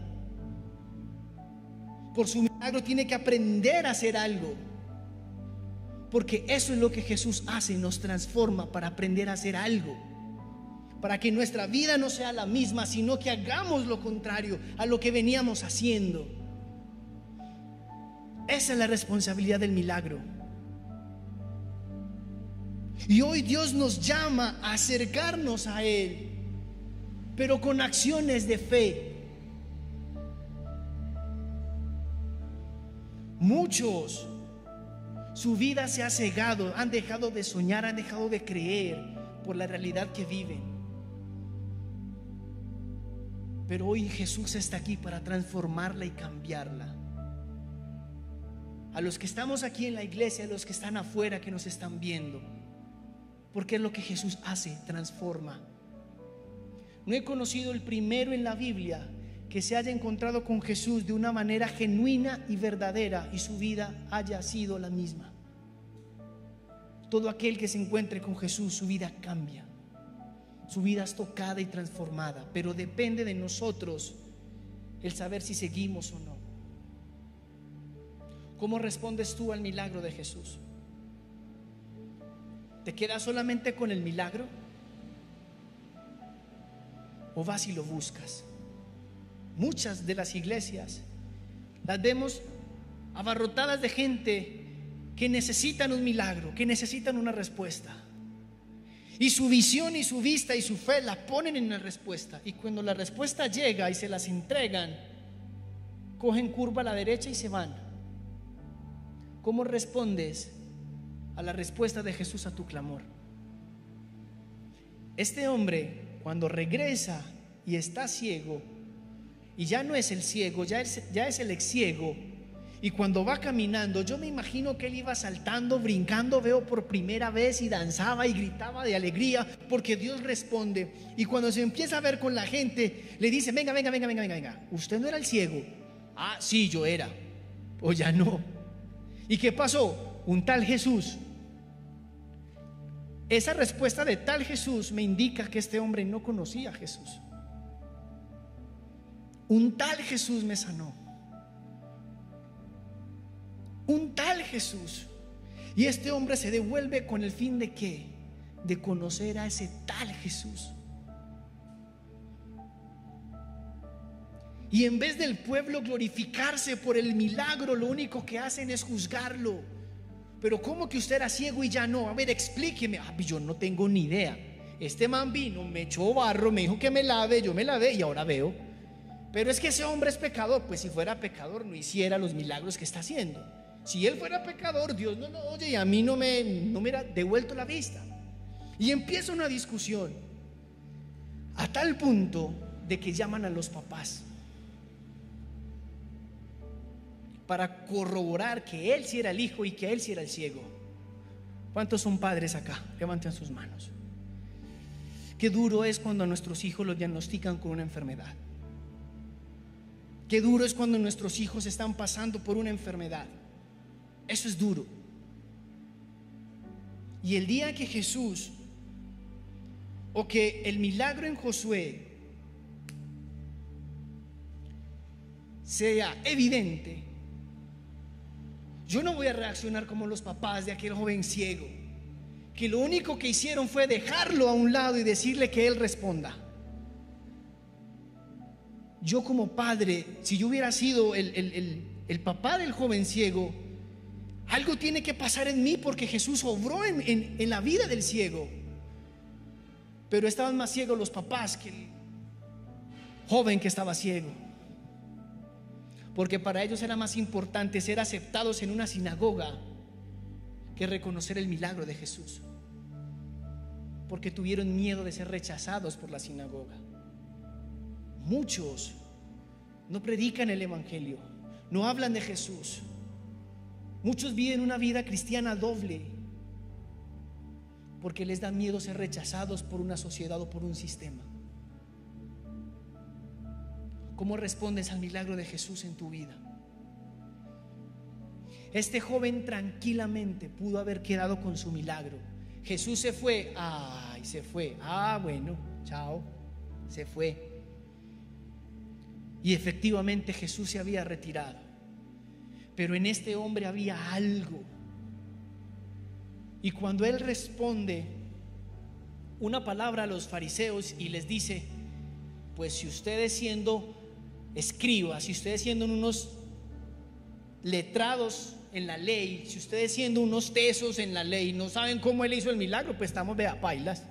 Speaker 1: Por su milagro tiene que aprender a hacer algo. Porque eso es lo que Jesús hace, nos transforma para aprender a hacer algo. Para que nuestra vida no sea la misma, sino que hagamos lo contrario a lo que veníamos haciendo. Esa es la responsabilidad del milagro. Y hoy Dios nos llama a acercarnos a Él, pero con acciones de fe. Muchos, su vida se ha cegado, han dejado de soñar, han dejado de creer por la realidad que viven. Pero hoy Jesús está aquí para transformarla y cambiarla. A los que estamos aquí en la iglesia, a los que están afuera, que nos están viendo, porque es lo que Jesús hace, transforma. No he conocido el primero en la Biblia que se haya encontrado con Jesús de una manera genuina y verdadera y su vida haya sido la misma. Todo aquel que se encuentre con Jesús, su vida cambia, su vida es tocada y transformada, pero depende de nosotros el saber si seguimos o no. ¿Cómo respondes tú al milagro de Jesús? ¿Te quedas solamente con el milagro? ¿O vas y lo buscas? Muchas de las iglesias las vemos abarrotadas de gente que necesitan un milagro, que necesitan una respuesta. Y su visión y su vista y su fe la ponen en la respuesta. Y cuando la respuesta llega y se las entregan, cogen curva a la derecha y se van. ¿Cómo respondes a la respuesta de Jesús a tu clamor? Este hombre, cuando regresa y está ciego, y ya no es el ciego, ya es el ex ciego, y cuando va caminando, yo me imagino que él iba saltando, brincando, veo por primera vez, y danzaba y gritaba de alegría porque Dios responde. Y cuando se empieza a ver con la gente, le dice: venga, ¿usted no era el ciego? Ah, sí, yo era. O ya no. ¿Y qué pasó? Un tal Jesús. Esa respuesta de tal Jesús me indica que este hombre no conocía a Jesús. Un tal Jesús me sanó. Un tal Jesús. Y este hombre se devuelve con el fin de ¿qué? De conocer a ese tal Jesús. Y en vez del pueblo glorificarse por el milagro, lo único que hacen es juzgarlo. Pero ¿cómo que usted era ciego y ya no? A ver, explíqueme. Yo no tengo ni idea. Este man vino, me echó barro, me dijo que me lave, yo me lavé y ahora veo. Pero es que ese hombre es pecador. Pues si fuera pecador no hiciera los milagros que está haciendo. Si él fuera pecador, Dios no lo oye y a mí no me hubiera devuelto la vista. Y empieza una discusión a tal punto de que llaman a los papás para corroborar que él sí era el hijo y que él sí era el ciego. ¿Cuántos son padres acá? Levanten sus manos. Qué duro es cuando a nuestros hijos los diagnostican con una enfermedad. Qué duro es cuando nuestros hijos están pasando por una enfermedad. Eso es duro. Y el día que Jesús, o que el milagro en Josué sea evidente, yo no voy a reaccionar como los papás de aquel joven ciego, que lo único que hicieron fue dejarlo a un lado y decirle que él responda. Yo como padre, si yo hubiera sido el papá del joven ciego, algo tiene que pasar en mí, porque Jesús obró en la vida del ciego. Pero estaban más ciegos los papás que el joven que estaba ciego, porque para ellos era más importante ser aceptados en una sinagoga que reconocer el milagro de Jesús, porque tuvieron miedo de ser rechazados por la sinagoga. Muchos no predican el evangelio, no hablan de Jesús. Muchos viven una vida cristiana doble porque les da miedo ser rechazados por una sociedad o por un sistema. ¿Cómo respondes al milagro de Jesús en tu vida? Este joven tranquilamente pudo haber quedado con su milagro. Jesús se fue. Se fue. Bueno, chao. Se fue. Y efectivamente Jesús se había retirado. Pero en este hombre había algo. Y cuando él responde una palabra a los fariseos y les dice: pues si ustedes siendo escribas, si ustedes siendo unos letrados en la ley, si ustedes siendo unos tesos en la ley, no saben cómo él hizo el milagro, pues estamos de pailas.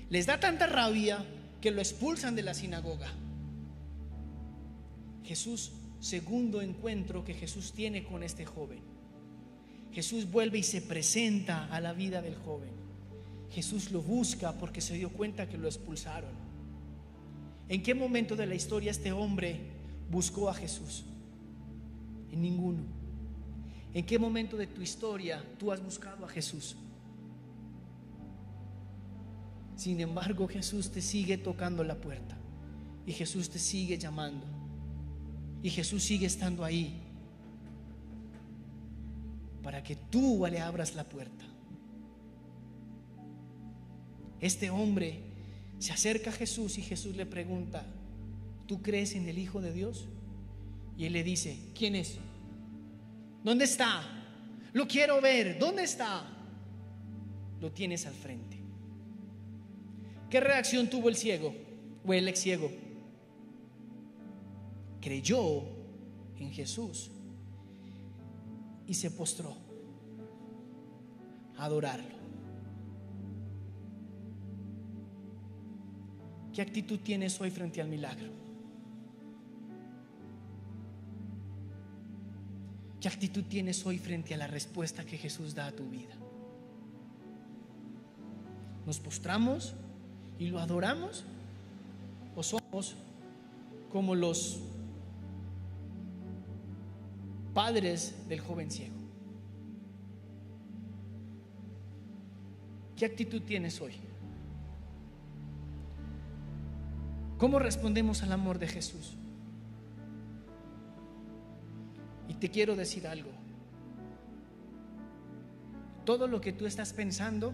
Speaker 1: Les da tanta rabia que lo expulsan de la sinagoga. Jesús, segundo encuentro que Jesús tiene con este joven. Jesús vuelve y se presenta a la vida del joven. Jesús lo busca porque se dio cuenta que lo expulsaron. ¿En qué momento de la historia este hombre buscó a Jesús? En ninguno. ¿En qué momento de tu historia tú has buscado a Jesús? Sin embargo, Jesús te sigue tocando la puerta y Jesús te sigue llamando y Jesús sigue estando ahí para que tú le abras la puerta. Este hombre se acerca a Jesús y Jesús le pregunta: ¿tú crees en el Hijo de Dios? Y él le dice: ¿quién es? ¿Dónde está? Lo quiero ver. ¿Dónde está? Lo tienes al frente. ¿Qué reacción tuvo el ciego o el ex ciego? Creyó en Jesús y se postró a adorarlo. ¿Qué actitud tienes hoy frente al milagro? ¿Qué actitud tienes hoy frente a la respuesta que Jesús da a tu vida? ¿Nos postramos y lo adoramos? ¿O somos como los padres del joven ciego? ¿Qué actitud tienes hoy? ¿Cómo respondemos al amor de Jesús? Y te quiero decir algo: todo lo que tú estás pensando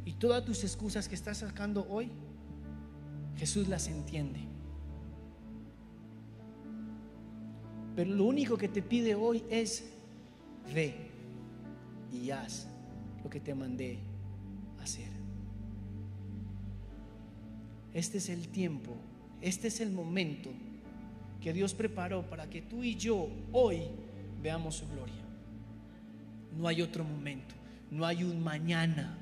Speaker 1: y todas tus excusas que estás sacando hoy, Jesús las entiende. Pero lo único que te pide hoy es: ve y haz lo que te mandé hacer. Este es el tiempo, este es el momento que Dios preparó para que tú y yo hoy veamos su gloria. No hay otro momento, no hay un mañana.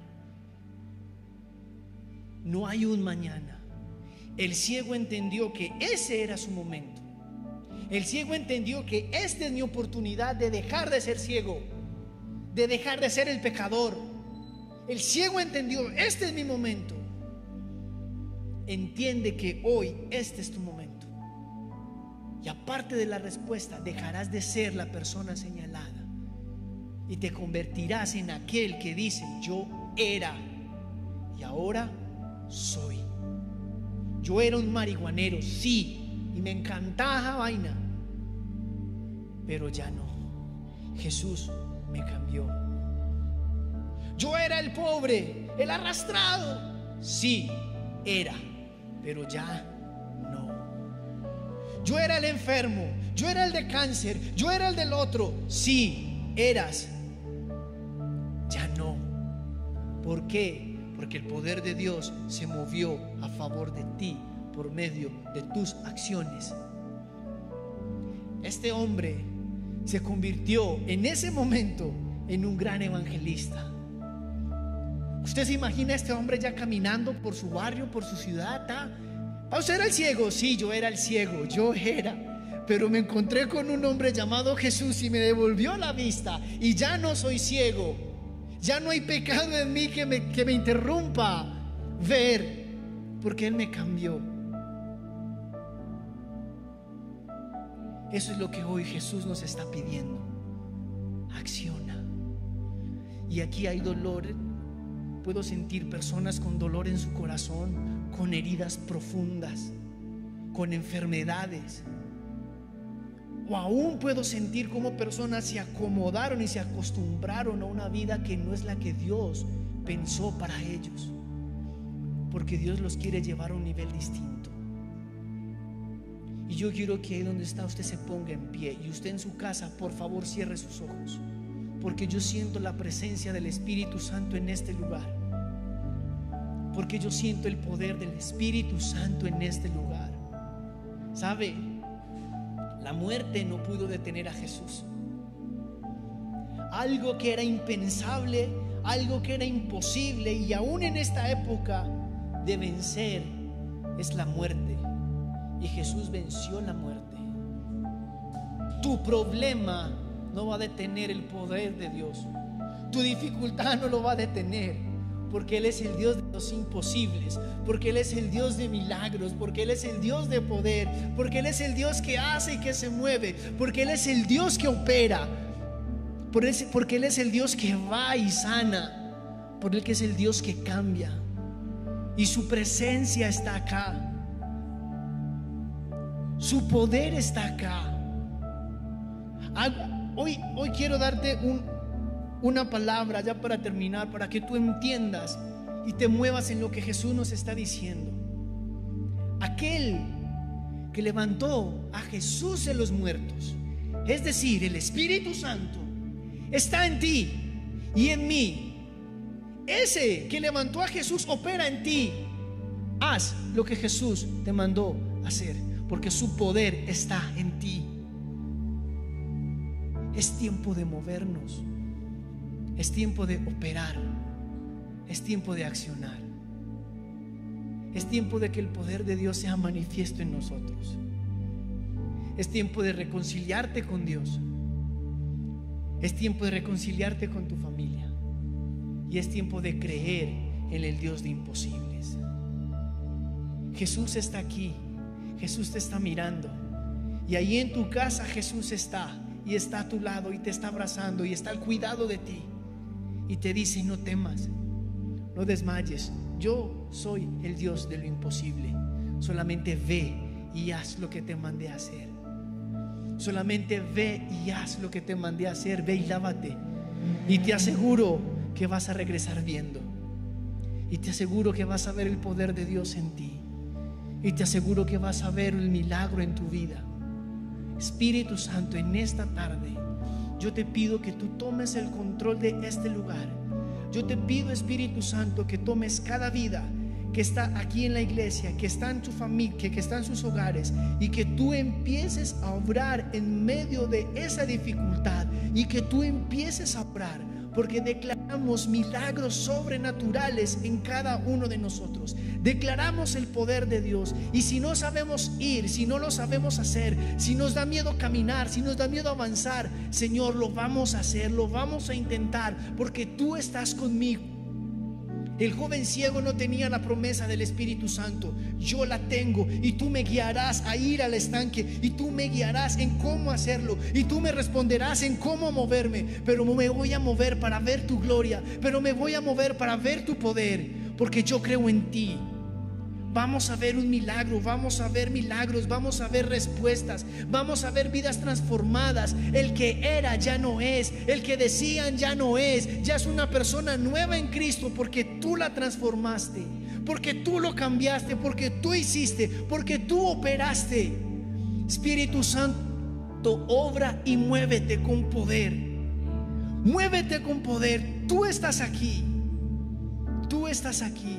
Speaker 1: No hay un mañana. El ciego entendió que ese era su momento. El ciego entendió que esta es mi oportunidad de dejar de ser ciego, de dejar de ser el pecador. El ciego entendió: este es mi momento. Entiende que hoy este es tu momento. Y aparte de la respuesta, dejarás de ser la persona señalada y te convertirás en aquel que dice: yo era y ahora soy. Yo era un marihuanero, sí, y me encantaba esa vaina, pero ya no. Jesús me cambió. Yo era el pobre, el arrastrado, sí, era, pero ya no. Yo era el enfermo, yo era el de cáncer, yo era el del otro, sí, eras, ya no. ¿Por qué? Porque el poder de Dios se movió a favor de ti por medio de tus acciones. Este hombre se convirtió en ese momento en un gran evangelista. ¿Usted se imagina a este hombre ya caminando por su barrio, por su ciudad? ¿Usted era el ciego? Sí, yo era el ciego, yo era. Pero me encontré con un hombre llamado Jesús y me devolvió la vista. Y ya no soy ciego. Ya no hay pecado en mí que me interrumpa ver, porque Él me cambió. Eso es lo que hoy Jesús nos está pidiendo. Acciona. Y aquí hay dolor. Puedo sentir personas con dolor en su corazón, con heridas profundas, con enfermedades. O aún puedo sentir cómo personas se acomodaron y se acostumbraron a una vida que no es la que Dios pensó para ellos, porque Dios los quiere llevar a un nivel distinto. Y yo quiero que ahí donde está usted se ponga en pie, y usted en su casa, por favor, cierre sus ojos, porque yo siento la presencia del Espíritu Santo en este lugar, porque yo siento el poder del Espíritu Santo en este lugar. ¿Sabe? La muerte no pudo detener a Jesús. Algo que era impensable, algo que era imposible y aún en esta época de vencer, es la muerte. Y Jesús venció la muerte. Tu problema no va a detener el poder de Dios. Tu dificultad no lo va a detener, porque Él es el Dios de los imposibles, porque Él es el Dios de milagros, porque Él es el Dios de poder, porque Él es el Dios que hace y que se mueve, porque Él es el Dios que opera, porque Él es el Dios que va y sana, porque Él es el Dios que cambia, y su presencia está acá, su poder está acá. Hoy quiero darte una palabra ya para terminar, para que tú entiendas y te muevas en lo que Jesús nos está diciendo. Aquel que levantó a Jesús de los muertos, es decir, el Espíritu Santo, está en ti y en mí. Ese que levantó a Jesús opera en ti. Haz lo que Jesús te mandó hacer, porque su poder está en ti. Es tiempo de movernos, es tiempo de operar, es tiempo de accionar, es tiempo de que el poder de Dios sea manifiesto en nosotros. Es tiempo de reconciliarte con Dios, es tiempo de reconciliarte con tu familia, y es tiempo de creer en el Dios de imposibles. Jesús está aquí, Jesús te está mirando, y ahí en tu casa Jesús está, y está a tu lado, y te está abrazando, y está al cuidado de ti, y te dice: no temas, no desmayes, yo soy el Dios de lo imposible. Solamente ve y haz lo que te mandé a hacer. Solamente ve y haz lo que te mandé a hacer. Ve y lávate, y te aseguro que vas a regresar viendo, y te aseguro que vas a ver el poder de Dios en ti, y te aseguro que vas a ver el milagro en tu vida. Espíritu Santo, en esta tarde yo te pido que tú tomes el control de este lugar. Yo te pido, Espíritu Santo, que tomes cada vida que está aquí en la iglesia, que está en tu familia, que está en sus hogares, y que tú empieces a obrar en medio de esa dificultad, y que tú empieces a obrar, porque declaramos milagros sobrenaturales en cada uno de nosotros. Declaramos el poder de Dios, y si no sabemos ir, si no lo sabemos hacer, si nos da miedo caminar, si nos da miedo avanzar, Señor, lo vamos a hacer, lo vamos a intentar, porque tú estás conmigo. El joven ciego no tenía la promesa del Espíritu Santo. Yo la tengo, y tú me guiarás a ir al estanque, y tú me guiarás en cómo hacerlo, y tú me responderás en cómo moverme. Pero me voy a mover para ver tu gloria, pero me voy a mover para ver tu poder, porque yo creo en ti. Vamos a ver un milagro, vamos a ver milagros, vamos a ver respuestas, vamos a ver vidas transformadas. El que era ya no es, el que decían ya no es, ya es una persona nueva en Cristo, porque tú la transformaste, porque tú lo cambiaste, porque tú hiciste, porque tú operaste. Espíritu Santo, obra y muévete con poder. Muévete con poder. Tú estás aquí, tú estás aquí.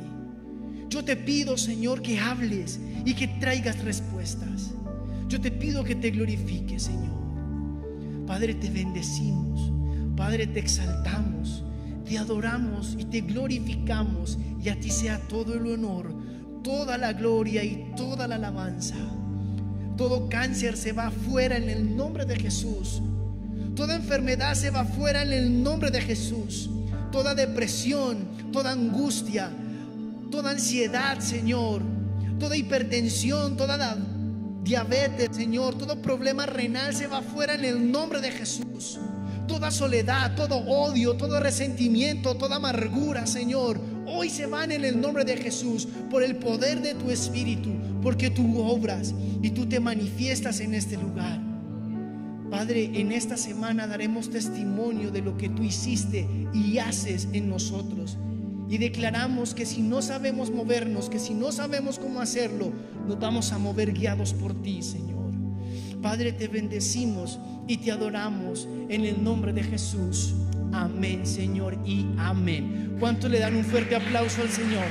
Speaker 1: Yo te pido, Señor, que hables y que traigas respuestas. Yo te pido que te glorifiques, Señor. Padre, te bendecimos. Padre, te exaltamos, te adoramos y te glorificamos. Y a ti sea todo el honor, toda la gloria y toda la alabanza. Todo cáncer se va fuera en el nombre de Jesús. Toda enfermedad se va fuera en el nombre de Jesús. Toda depresión, toda angustia, toda ansiedad, Señor, toda hipertensión, toda diabetes, Señor, todo problema renal se va fuera en el nombre de Jesús. Toda soledad, todo odio, todo resentimiento, toda amargura, Señor, hoy se van en el nombre de Jesús, por el poder de tu Espíritu, porque tú obras y tú te manifiestas en este lugar. Padre, en esta semana daremos testimonio de lo que tú hiciste y haces en nosotros. Y declaramos que si no sabemos movernos, que si no sabemos cómo hacerlo, nos vamos a mover guiados por ti, Señor. Padre, te bendecimos y te adoramos en el nombre de Jesús. Amén, Señor, y amén. ¿Cuánto le dan un fuerte aplauso al Señor?